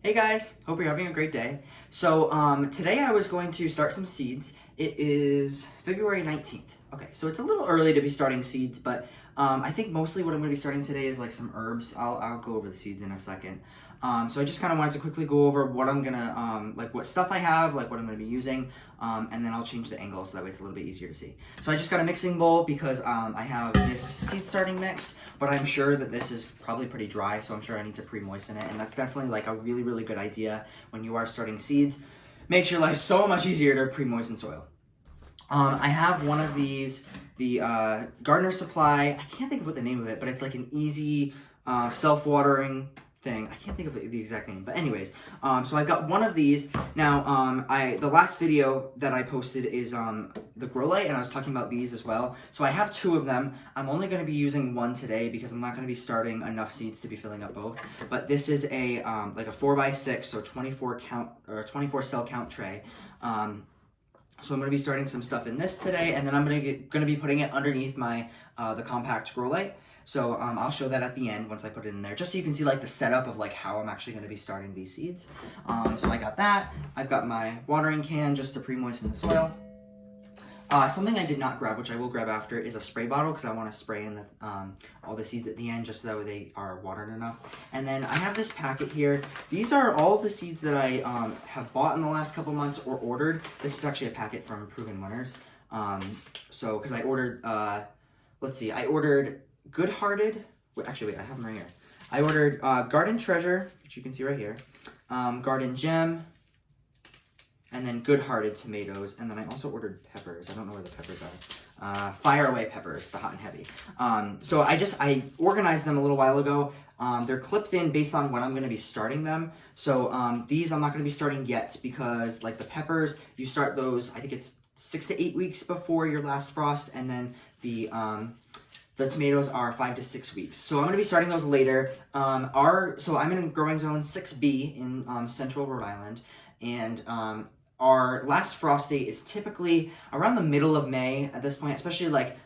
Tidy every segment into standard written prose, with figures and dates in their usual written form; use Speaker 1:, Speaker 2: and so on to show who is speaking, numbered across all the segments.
Speaker 1: Hey guys, hope you're having a great day. So today I was going to start some seeds. It is February 19th. Okay, so it's a little early to be starting seeds, but I think mostly what I'm going to be starting today is like some herbs. I'll go over the seeds in a second. So I just kind of wanted to quickly go over what I'm gonna, like what stuff I have, like what I'm gonna be using, and then I'll change the angle so that way it's a little bit easier to see. So I just got a mixing bowl because I have this seed starting mix, but I'm sure that this is probably pretty dry, so I'm sure I need to pre-moisten it, and that's definitely like a really, really good idea when you are starting seeds. Makes your life so much easier to pre-moisten soil. I have one of these, the Gardener Supply, I can't think of what the name of it, but it's like an easy self-watering thing. I can't think of the exact name, but anyways, so I've got one of these. Now, the last video that I posted is the grow light, and I was talking about these as well. So I have two of them. I'm only going to be using one today because I'm not going to be starting enough seeds to be filling up both. But this is a like a 4x6, so 24 count or 24 cell count tray. So I'm going to be starting some stuff in this today, and then I'm going to be putting it underneath my the compact grow light. So I'll show that at the end once I put it in there, just so you can see like the setup of like how I'm actually going to be starting these seeds. So I got that. I've got my watering can just to pre-moisten the soil. Something I did not grab, which I will grab after, is a spray bottle because I want to spray in the, all the seeds at the end just so that they are watered enough. And then I have this packet here. These are all of the seeds that I have bought in the last couple months or ordered. This is actually a packet from Proven Winners. So because I ordered, let's see, I ordered Good-Hearted, actually wait, I have them right here. I ordered Garden Treasure, which you can see right here, Garden Gem, and then Good-Hearted tomatoes, and then I also ordered peppers. I don't know where the peppers are. Fire Away peppers, the hot and heavy. So I organized them a little while ago. They're clipped in based on when I'm going to be starting them. So these I'm not going to be starting yet because like the peppers, you start those, I think it's 6 to 8 weeks before your last frost, and then the tomatoes are 5 to 6 weeks. So I'm going to be starting those later. So I'm in growing zone 6B in central Rhode Island, and our last frost date is typically around the middle of May at this point, especially like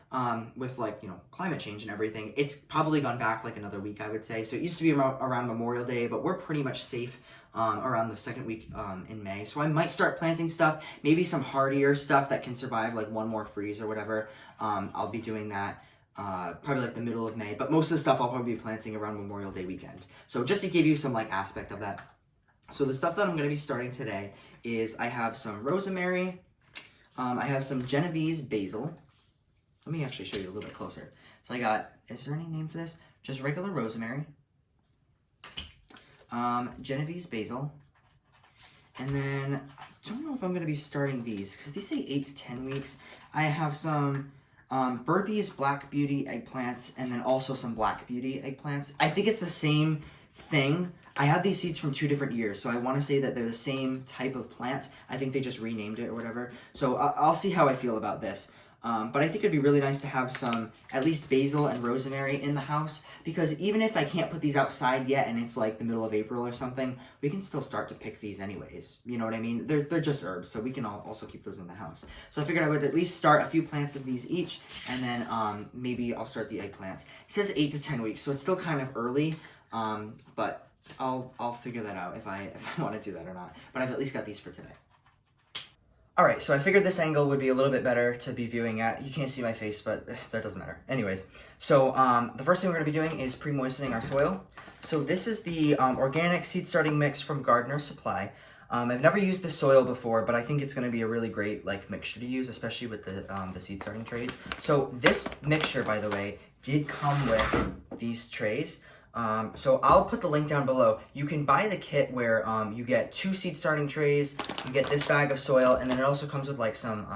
Speaker 1: with like, you know, climate change and everything. It's probably gone back like another week, I would say. So it used to be around Memorial Day, but we're pretty much safe around the second week in May. So I might start planting stuff, maybe some hardier stuff that can survive like one more freeze or whatever. I'll be doing that. Probably like the middle of May, but most of the stuff I'll probably be planting around Memorial Day weekend. So just to give you some like aspect of that. So the stuff that I'm going to be starting today is I have some rosemary, I have some Genovese basil. Let me actually show you a little bit closer. So I got, is there any name for this? Just regular rosemary, Genovese basil, and then I don't know if I'm going to be starting these because these say 8 to 10 weeks. I have some Burpee's Black Beauty eggplants, and then also some Black Beauty eggplants. I think it's the same thing. I have these seeds from 2 different years, so I want to say that they're the same type of plant. I think they just renamed it or whatever. So I'll see how I feel about this. But I think it'd be really nice to have some, at least basil and rosemary in the house, because even if I can't put these outside yet and it's like the middle of April or something, we can still start to pick these anyways. You know what I mean? They're just herbs, so we can also keep those in the house. So I figured I would at least start a few plants of these each, and then maybe I'll start the eggplants. It says 8 to 10 weeks, so it's still kind of early, but I'll figure that out if I want to do that or not. But I've at least got these for today. Alright, so I figured this angle would be a little bit better to be viewing at. You can't see my face, but that doesn't matter. Anyways, so the first thing we're going to be doing is pre-moistening our soil. So this is the organic seed starting mix from Gardener Supply. I've never used this soil before, but I think it's going to be a really great like mixture to use, especially with the seed starting trays. So this mixture, by the way, did come with these trays. So I'll put the link down below. You can buy the kit where you get 2 seed starting trays, you get this bag of soil, and then it also comes with like some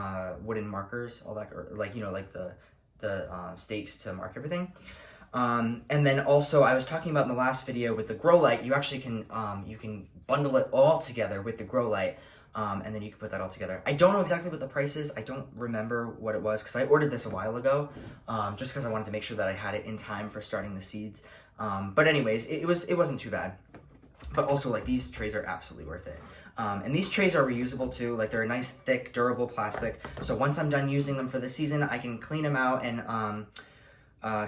Speaker 1: wooden markers, all that, or like, you know, like the stakes to mark everything. And then also I was talking about in the last video with the grow light, you actually can you can bundle it all together with the grow light. And then you can put that all together. I don't know exactly what the price is. I don't remember what it was because I ordered this a while ago, just because I wanted to make sure that I had it in time for starting the seeds. But anyways, it wasn't too bad. But also, like, these trays are absolutely worth it. And these trays are reusable too. Like, they're a nice, thick, durable plastic. So once I'm done using them for the season, I can clean them out and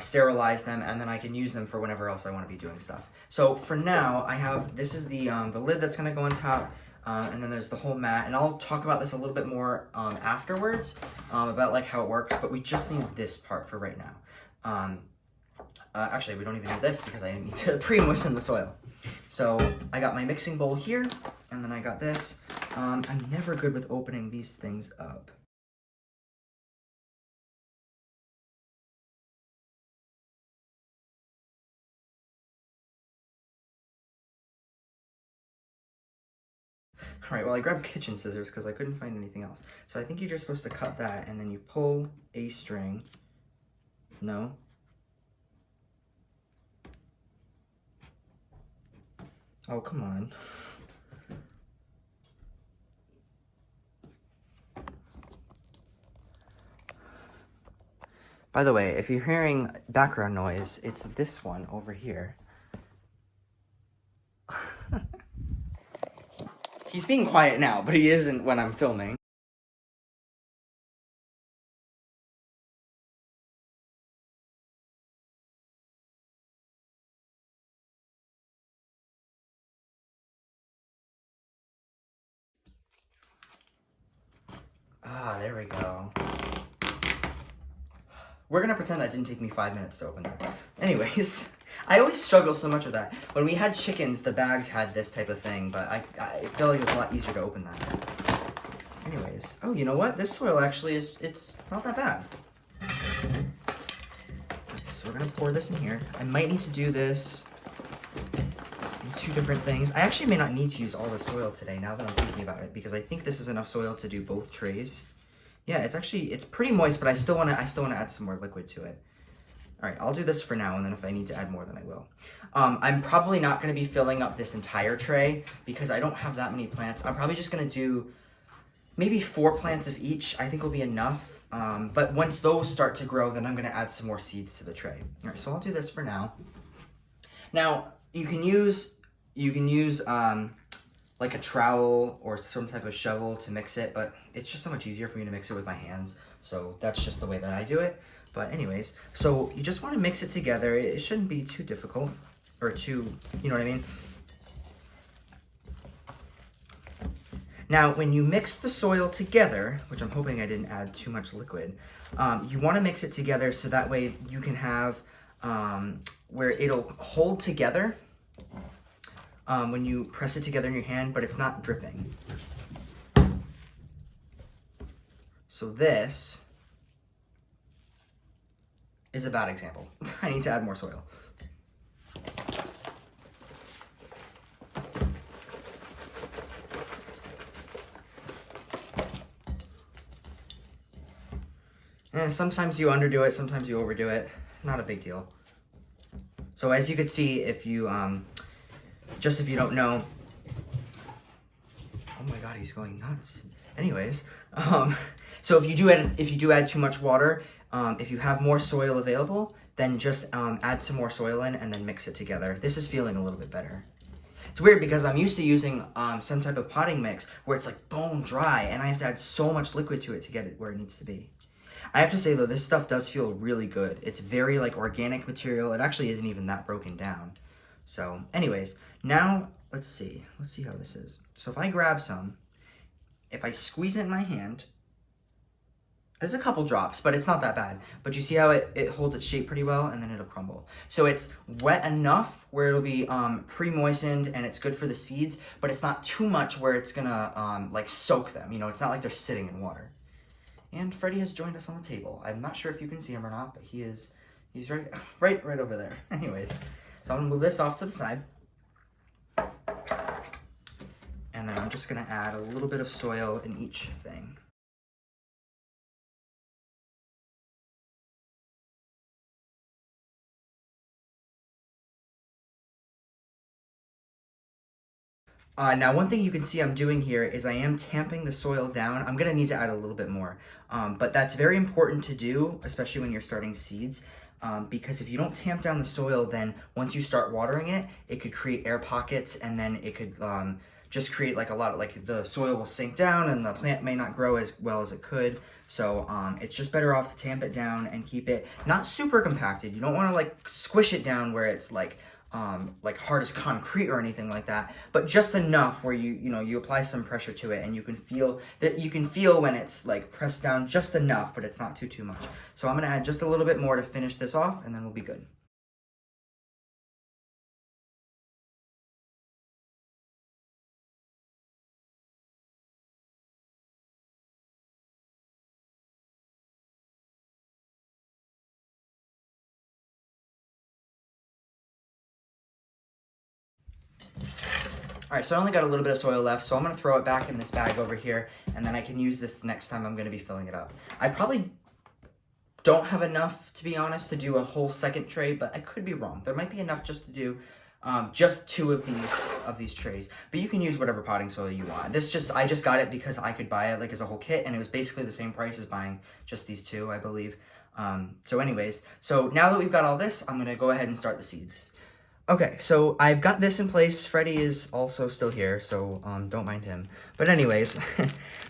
Speaker 1: sterilize them, and then I can use them for whenever else I want to be doing stuff. So for now, I have, this is the lid that's going to go on top, and then there's the whole mat, and I'll talk about this a little bit more afterwards, about like how it works, but we just need this part for right now. Actually, we don't even need this because I need to pre-moisten the soil. So I got my mixing bowl here, and then I got this. I'm never good with opening these things up. All right, well, I grabbed kitchen scissors because I couldn't find anything else. So I think you're just supposed to cut that, and then you pull a string. No? Oh, come on. By the way, if you're hearing background noise, it's this one over here. He's being quiet now, but he isn't when I'm filming. Ah, there we go. We're gonna pretend that didn't take me 5 minutes to open that. Anyways, I always struggle so much with that. When we had chickens, the bags had this type of thing, but I feel like it was a lot easier to open that. Anyways, oh, you know what? This soil actually it's not that bad. Okay, so we're gonna pour this in here. I might need to do this in 2 different things. I actually may not need to use all the soil today now that I'm thinking about it, because I think this is enough soil to do both trays. Yeah, it's pretty moist, but I still want to add some more liquid to it. All right, I'll do this for now, and then if I need to add more, then I will. I'm probably not going to be filling up this entire tray because I don't have that many plants. I'm probably just going to do maybe 4 plants of each. I think will be enough. But once those start to grow, then I'm going to add some more seeds to the tray. All right, so I'll do this for now. Now, you can use like a trowel or some type of shovel to mix it, but it's just so much easier for me to mix it with my hands. So that's just the way that I do it. But anyways, so you just want to mix it together. It shouldn't be too difficult or too, you know what I mean? Now, when you mix the soil together, which I'm hoping I didn't add too much liquid, you want to mix it together so that way you can have where it'll hold together when you press it together in your hand, but it's not dripping. So this is a bad example. I need to add more soil. And sometimes you underdo it, sometimes you overdo it. Not a big deal. So as you can see, if you just if you don't know, oh my god, he's going nuts. Anyways, so if you do add too much water, if you have more soil available, then just add some more soil in and then mix it together. This is feeling a little bit better. It's weird because I'm used to using some type of potting mix where it's like bone dry and I have to add so much liquid to it to get it where it needs to be. I have to say though, this stuff does feel really good. It's very like organic material. It actually isn't even that broken down. So anyways, now let's see how this is. So if I grab some, if I squeeze it in my hand, there's a couple drops, but it's not that bad. But you see how it holds its shape pretty well, and then it'll crumble. So it's wet enough where it'll be pre-moistened, and it's good for the seeds, but it's not too much where it's gonna like soak them. You know, it's not like they're sitting in water. And Freddie has joined us on the table. I'm not sure if you can see him or not, but he's right over there. Anyways, so I'm gonna move this off to the side. And then I'm just gonna add a little bit of soil in each thing. Now, one thing you can see I'm doing here is I am tamping the soil down. I'm going to need to add a little bit more, but that's very important to do, especially when you're starting seeds, because if you don't tamp down the soil, then once you start watering it, it could create air pockets, and then it could just create like a lot of, like, the soil will sink down and the plant may not grow as well as it could. So it's just better off to tamp it down and keep it not super compacted. You don't want to like squish it down where it's like hard as concrete or anything like that, but just enough where you apply some pressure to it and you can feel when it's like pressed down just enough, but it's not too much. So I'm gonna add just a little bit more to finish this off, and then we'll be good. All right, so I only got a little bit of soil left, so I'm gonna throw it back in this bag over here, and then I can use this next time I'm gonna be filling it up. I probably don't have enough, to be honest, to do a whole second tray, but I could be wrong. There might be enough just to do just 2 of these trays, but you can use whatever potting soil you want. I just got it because I could buy it like as a whole kit, and it was basically the same price as buying just these 2, I believe. So anyways, so now that we've got all this, I'm gonna go ahead and start the seeds. Okay, so I've got this in place. Freddie is also still here, so don't mind him. But anyways,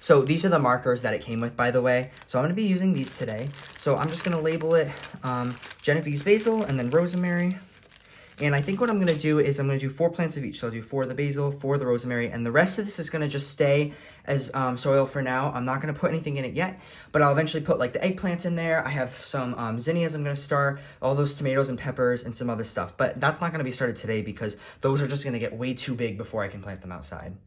Speaker 1: so these are the markers that it came with, by the way. So I'm going to be using these today. So I'm just going to label it Genovese basil and then rosemary. And I think what I'm going to do is I'm going to do 4 plants of each. So I'll do 4 of the basil, 4 of the rosemary, and the rest of this is going to just stay as soil for now. I'm not going to put anything in it yet, but I'll eventually put like the eggplants in there. I have some zinnias I'm going to start, all those tomatoes and peppers and some other stuff. But that's not going to be started today because those are just going to get way too big before I can plant them outside.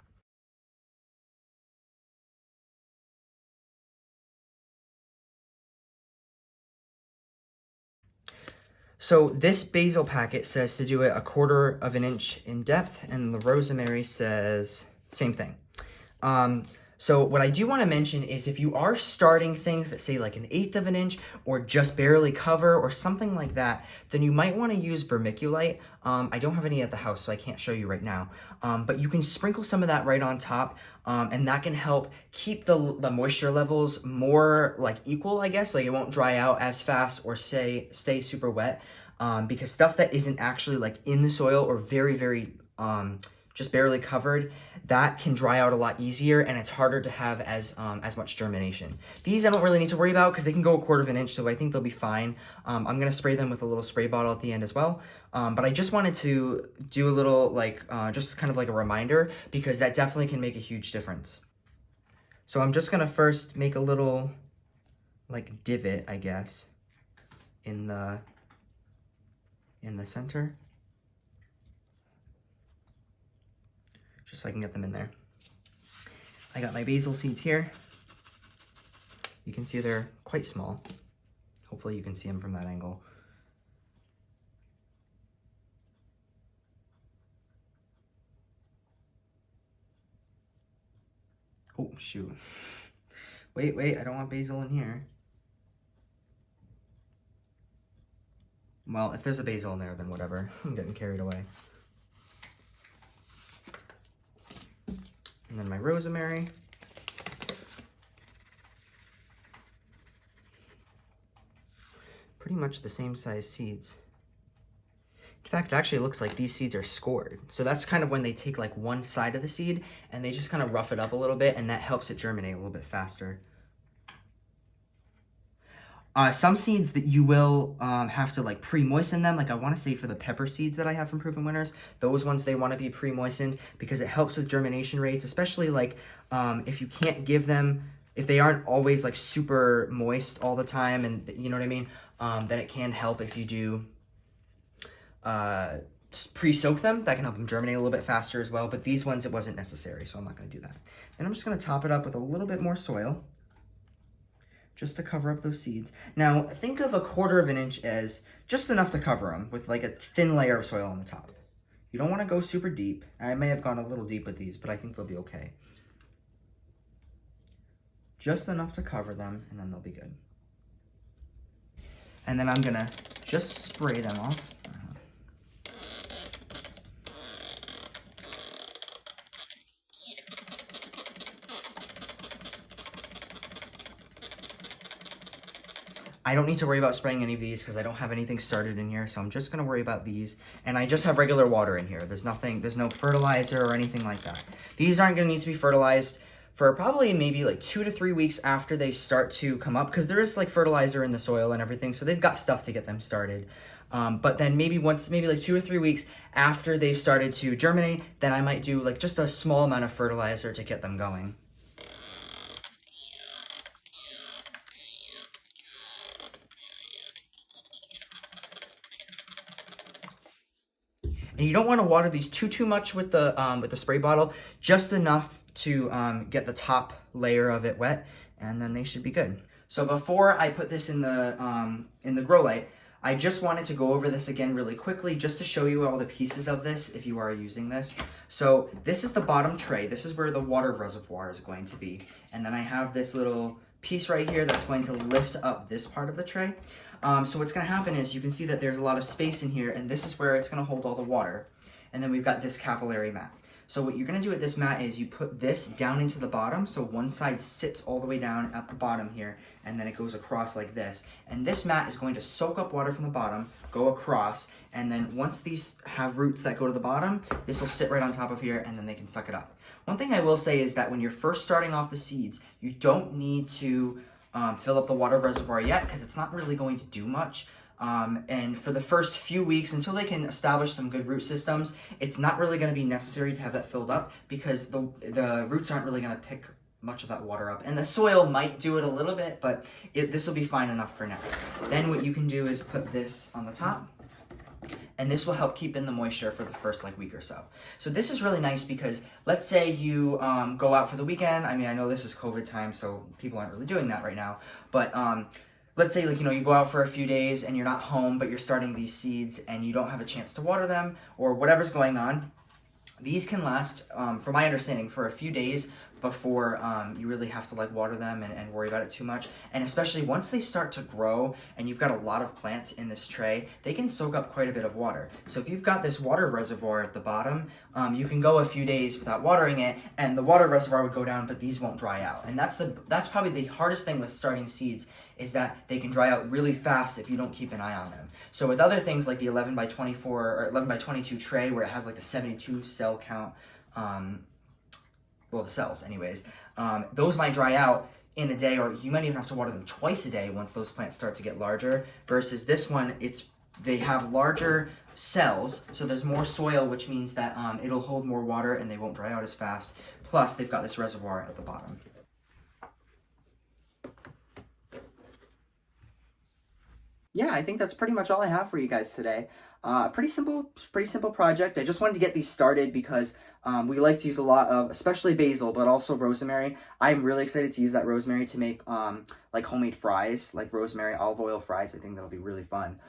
Speaker 1: So this basil packet says to do it 1/4 of an inch in depth, and the rosemary says same thing. So what I do want to mention is if you are starting things that say like 1/8 of an inch or just barely cover or something like that, then you might want to use vermiculite. I don't have any at the house, so I can't show you right now. But you can sprinkle some of that right on top, and that can help keep the moisture levels more like equal, I guess. Like it won't dry out as fast or stay super wet, because stuff that isn't actually like in the soil or very just barely covered, that can dry out a lot easier, and it's harder to have as much germination. These I don't really need to worry about because they can go 1/4 of an inch, so I think they'll be fine. I'm gonna spray them with a little spray bottle at the end as well. But I just wanted to do a little like, just kind of like a reminder, because that definitely can make a huge difference. So I'm just gonna first make a little like divot, I guess, in the center, just so I can get them in there. I got my basil seeds here. You can see they're quite small. Hopefully you can see them from that angle. Oh, shoot. Wait, I don't want basil in here. Well, if there's a basil in there, then whatever. I'm getting carried away. And then my rosemary. Pretty much the same size seeds. In fact, it actually looks like these seeds are scored. So that's kind of when they take like one side of the seed and they just kind of rough it up a little bit, and that helps it germinate a little bit faster. Some seeds that you will have to like pre-moisten them. Like I want to say for the pepper seeds that I have from Proven Winners, those ones they want to be pre-moistened because it helps with germination rates, especially like if you can't give them, if they aren't always like super moist all the time, and you know what I mean, then it can help if you do pre-soak them. That can help them germinate a little bit faster as well, but these ones it wasn't necessary, so I'm not going to do that. And I'm just going to top it up with a little bit more soil, just to cover up those seeds. Now, think of 1/4 of an inch as just enough to cover them with like a thin layer of soil on the top. You don't want to go super deep. I may have gone a little deep with these, but I think they'll be okay. Just enough to cover them, and then they'll be good. And then I'm gonna just spray them off. I don't need to worry about spraying any of these because I don't have anything started in here. So I'm just going to worry about these. And I just have regular water in here. There's no fertilizer or anything like that. These aren't going to need to be fertilized for probably maybe like 2 to 3 weeks after they start to come up, because there is like fertilizer in the soil and everything. So they've got stuff to get them started. But then maybe like 2 or 3 weeks after they've started to germinate, then I might do like just a small amount of fertilizer to get them going. And you don't want to water these too much with the spray bottle, just enough to get the top layer of it wet, and then they should be good. So before I put this in the grow light, I just wanted to go over this again really quickly just to show you all the pieces of this if you are using this. So this is the bottom tray. This is where the water reservoir is going to be. And then I have this little piece right here that's going to lift up this part of the tray. So what's going to happen is you can see that there's a lot of space in here, and this is where it's going to hold all the water. And then we've got this capillary mat. So what you're going to do with this mat is you put this down into the bottom. So one side sits all the way down at the bottom here, and then it goes across like this. And this mat is going to soak up water from the bottom, go across, and then once these have roots that go to the bottom, this will sit right on top of here, and then they can suck it up. One thing I will say is that when you're first starting off the seeds, you don't need to fill up the water reservoir yet, because it's not really going to do much. And for the first few weeks, until they can establish some good root systems, it's not really going to be necessary to have that filled up, because the roots aren't really going to pick much of that water up. And the soil might do it a little bit, but this will be fine enough for now. Then what you can do is put this on the top, and this will help keep in the moisture for the first like week or so. So this is really nice because let's say you go out for the weekend. I mean, I know this is COVID time, so people aren't really doing that right now, but let's say like, you go out for a few days and you're not home, but you're starting these seeds and you don't have a chance to water them or whatever's going on. These can last, from my understanding, for a few days before you really have to like water them and worry about it too much. And especially once they start to grow and you've got a lot of plants in this tray, they can soak up quite a bit of water. So if you've got this water reservoir at the bottom, you can go a few days without watering it and the water reservoir would go down, but these won't dry out. And that's probably the hardest thing with starting seeds, is that they can dry out really fast if you don't keep an eye on them. So with other things like the 11 by 24 or 11 by 22 tray where it has like the 72 cell count, well, the cells anyways, those might dry out in a day, or you might even have to water them twice a day once those plants start to get larger, versus this one, they have larger cells, so there's more soil, which means that it'll hold more water and they won't dry out as fast. Plus, they've got this reservoir at the bottom. Yeah, I think that's pretty much all I have for you guys today. Pretty simple project. I just wanted to get these started because we like to use a lot of, especially basil, but also rosemary. I'm really excited to use that rosemary to make like homemade fries, like rosemary olive oil fries. I think that'll be really fun.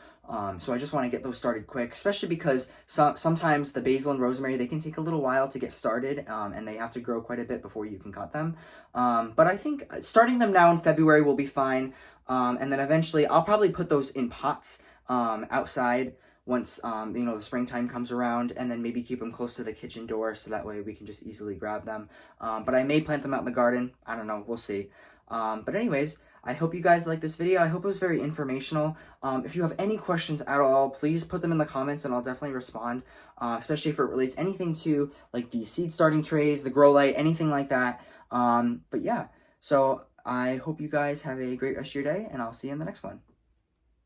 Speaker 1: So I just want to get those started quick, especially because sometimes the basil and rosemary, they can take a little while to get started, and they have to grow quite a bit before you can cut them. But I think starting them now in February will be fine. And then eventually I'll probably put those in pots outside once the springtime comes around, and then maybe keep them close to the kitchen door so that way we can just easily grab them. But I may plant them out in the garden. I don't know. We'll see. But anyways, I hope you guys liked this video. I hope it was very informational. If you have any questions at all, please put them in the comments and I'll definitely respond, especially if it relates anything to like the seed starting trays, the grow light, anything like that. But yeah, so I hope you guys have a great rest of your day, and I'll see you in the next one.